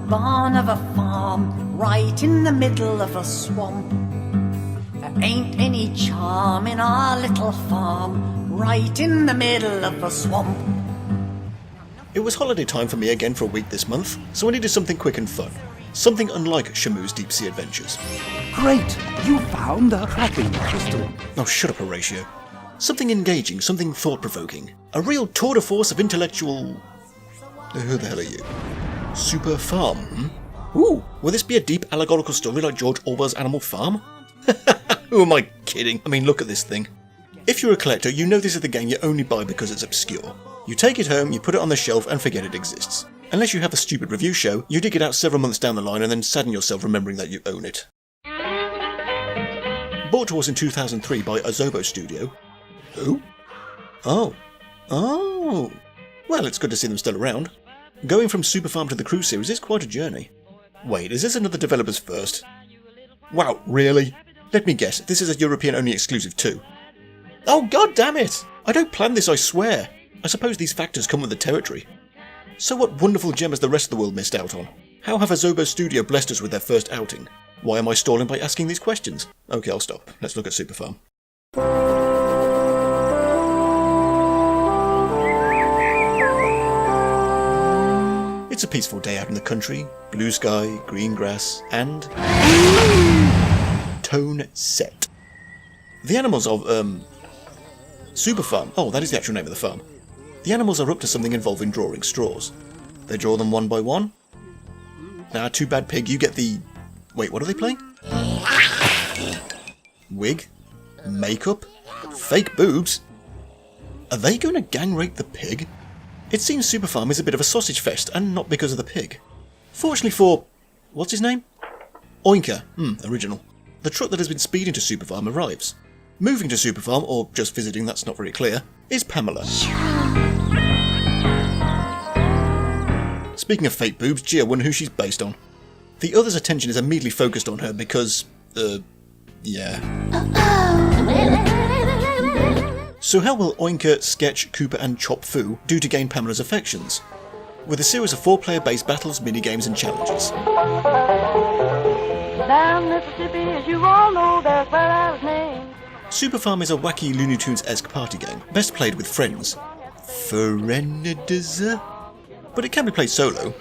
Barn of a farm, right in the middle of a swamp. There ain't any charm in our little farm, right in the middle of a swamp. It was holiday time for me again for a week this month, so I needed something quick and fun. Something unlike Shamu's deep sea adventures. Great! You found the cracking crystal. Oh, shut up, Horatio. Something engaging, something thought-provoking. A real tour de force of intellectual... Who the hell are you? Super Farm, hmm? Ooh, will this be a deep allegorical story like George Orwell's Animal Farm? Who am I kidding? I mean, look at this thing. If you're a collector, you know this is the game you only buy because it's obscure. You take it home, you put it on the shelf and forget it exists. Unless you have a stupid review show, you dig it out several months down the line and then sadden yourself remembering that you own it. Brought to us in 2003 by Azobo Studio. Who? Oh. Well, it's good to see them still around. Going from Super Farm to the Crew series is quite a journey. Wait, is this another developer's first? Wow, really? Let me guess, this is a European-only exclusive too. Oh, god damn it! I don't plan this, I swear. I suppose these factors come with the territory. So what wonderful gem has the rest of the world missed out on? How have Azobo Studio blessed us with their first outing? Why am I stalling by asking these questions? Okay, I'll stop. Let's look at Super Farm. It's a peaceful day out in the country, blue sky, green grass, and... tone set. The animals of, Super Farm. Oh, that is the actual name of the farm. The animals are up to something involving drawing straws. They draw them one by one. Nah, too bad, pig, you get the... Wait, what are they playing? Wig? Makeup? Fake boobs? Are they going to gang rape the pig? It seems Super Farm is a bit of a sausage fest, and not because of the pig. Fortunately for... what's his name? Oinker. Original. The truck that has been speeding to Super Farm arrives. Moving to Super Farm, or just visiting, that's not very clear, is Pamela. Speaking of fake boobs, Gia wonder who she's based on. The other's attention is immediately focused on her because... yeah. So how will Oinker, Sketch, Cooper and Chop Fu do to gain Pamela's affections? With a series of 4-player based battles, minigames and challenges. Down Mississippi, as you all know, that's where I was named. Super Farm is a wacky Looney Tunes-esque party game, best played with friends. Friendizer? But it can be played solo.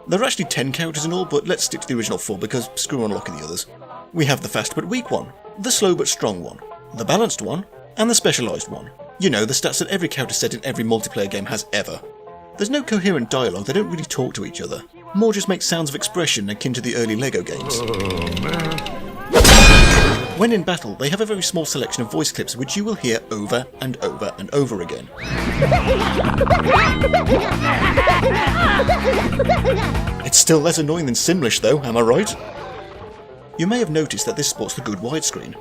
There are actually 10 characters in all, but let's stick to the original 4 because screw unlocking the others. We have the fast but weak one, the slow but strong one, the balanced one, and the specialised one. You know, the stats that every character set in every multiplayer game has ever. There's no coherent dialogue, they don't really talk to each other. More just make sounds of expression akin to the early LEGO games. When in battle, they have a very small selection of voice clips which you will hear over and over and over again. It's still less annoying than Simlish though, am I right? You may have noticed that this sports the good widescreen.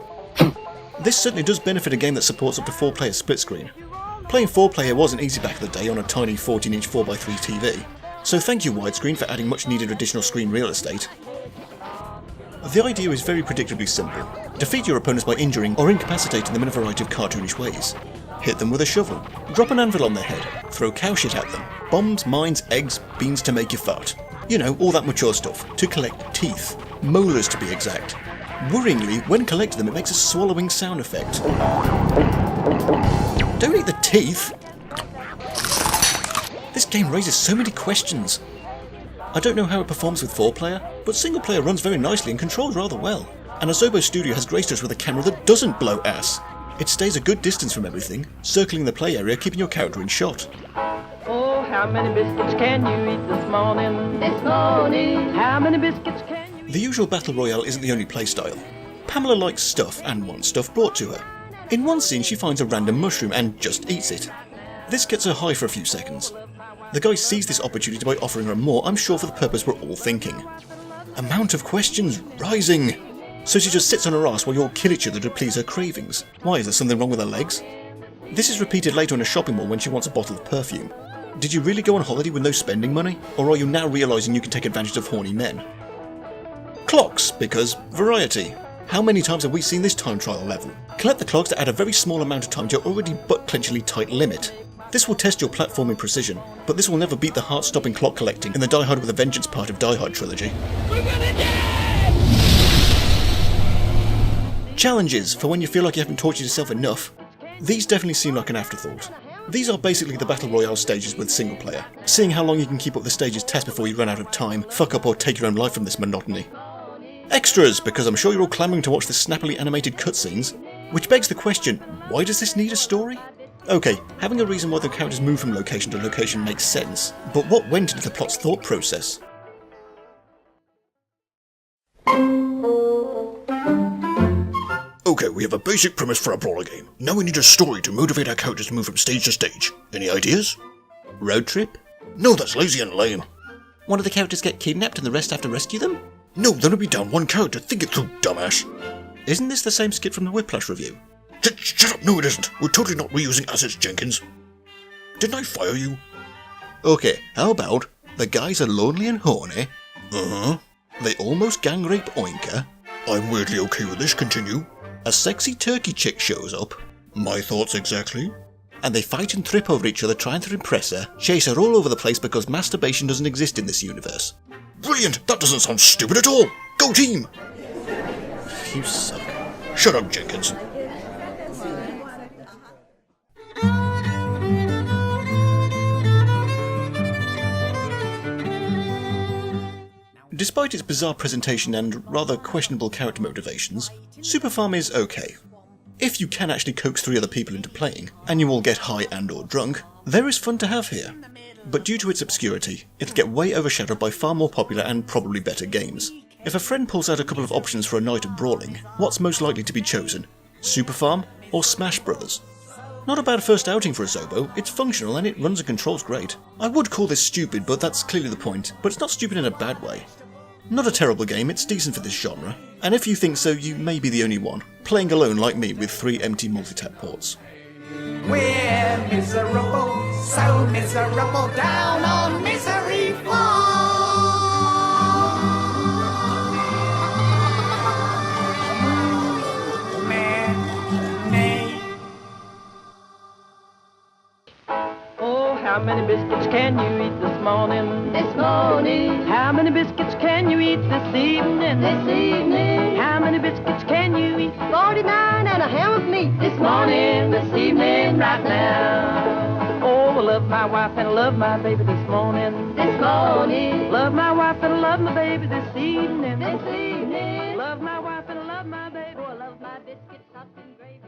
This certainly does benefit a game that supports up to 4-player split screen. Playing 4-player wasn't easy back in the day on a tiny 14-inch 4x3 TV, so thank you widescreen for adding much needed additional screen real estate. The idea is very predictably simple. Defeat your opponents by injuring or incapacitating them in a variety of cartoonish ways. Hit them with a shovel, drop an anvil on their head, throw cow shit at them, bombs, mines, eggs, beans to make you fart. You know, all that mature stuff, to collect teeth, molars to be exact. Worryingly, when collecting them it makes a swallowing sound effect. Don't eat the teeth! This game raises so many questions. I don't know how it performs with 4-player, but single player runs very nicely and controls rather well. And Azobo Studio has graced us with a camera that doesn't blow ass. It stays a good distance from everything, circling the play area, keeping your character in shot. Oh, how many biscuits can you eat this morning? This morning. How many biscuits can you eat? The usual Battle Royale isn't the only playstyle. Pamela likes stuff and wants stuff brought to her. In one scene she finds a random mushroom and just eats it. This gets her high for a few seconds. The guy sees this opportunity by offering her more, I'm sure for the purpose we're all thinking. Amount of questions rising! So she just sits on her ass while you all kill each other to please her cravings. Why, is there something wrong with her legs? This is repeated later in a shopping mall when she wants a bottle of perfume. Did you really go on holiday with no spending money? Or are you now realising you can take advantage of horny men? Clocks, because variety. How many times have we seen this time trial level? Collect the clocks to add a very small amount of time to your already butt-clenchingly tight limit. This will test your platforming precision, but this will never beat the heart-stopping clock collecting in the Die Hard with a Vengeance part of Die Hard trilogy. Challenges, for when you feel like you haven't tortured yourself enough. These definitely seem like an afterthought. These are basically the Battle Royale stages with single player. Seeing how long you can keep up the stages test before you run out of time, fuck up or take your own life from this monotony. Extras, because I'm sure you're all clamouring to watch the snappily animated cutscenes. Which begs the question, why does this need a story? Okay, having a reason why the characters move from location to location makes sense, but what went into the plot's thought process? Okay, we have a basic premise for our brawler game. Now we need a story to motivate our characters to move from stage to stage. Any ideas? Road trip? No, that's lazy and lame. One of the characters get kidnapped and the rest have to rescue them? No, then it'll be down one character. Think it through, dumbass. Isn't this the same skit from the Whiplash review? Shut up, no it isn't. We're totally not reusing assets, Jenkins. Didn't I fire you? Okay, how about the guys are lonely and horny? Uh-huh. They almost gang rape Oinker. I'm weirdly okay with this, continue. A sexy turkey chick shows up. My thoughts exactly. And they fight and trip over each other trying to impress her, chase her all over the place because masturbation doesn't exist in this universe. Brilliant! That doesn't sound stupid at all! Go team! You suck. Shut up, Jenkins. Despite its bizarre presentation and rather questionable character motivations, Super Farm is okay. If you can actually coax 3 other people into playing, and you all get high and or drunk, there is fun to have here. But due to its obscurity, it'll get way overshadowed by far more popular and probably better games. If a friend pulls out a couple of options for a night of brawling, what's most likely to be chosen? Super Farm or Smash Brothers? Not a bad first outing for a Zobo, it's functional and it runs and controls great. I would call this stupid, but that's clearly the point, but it's not stupid in a bad way. Not a terrible game, it's decent for this genre, and if you think so, you may be the only one, playing alone like me with 3 empty multi-tap ports. We're miserable, so miserable, down on Misery Farm. Oh, how many biscuits can you eat this morning? This morning. How many biscuits can you eat this evening? This evening. How many biscuits can you eat? 49 and a ham of meat. This morning, this evening, right now. Oh, I love my wife and I love my baby this morning. This morning. Love my wife and I love my baby this evening. This evening. Love my wife and I love my baby. Oh, I love my biscuits, soft and gravy.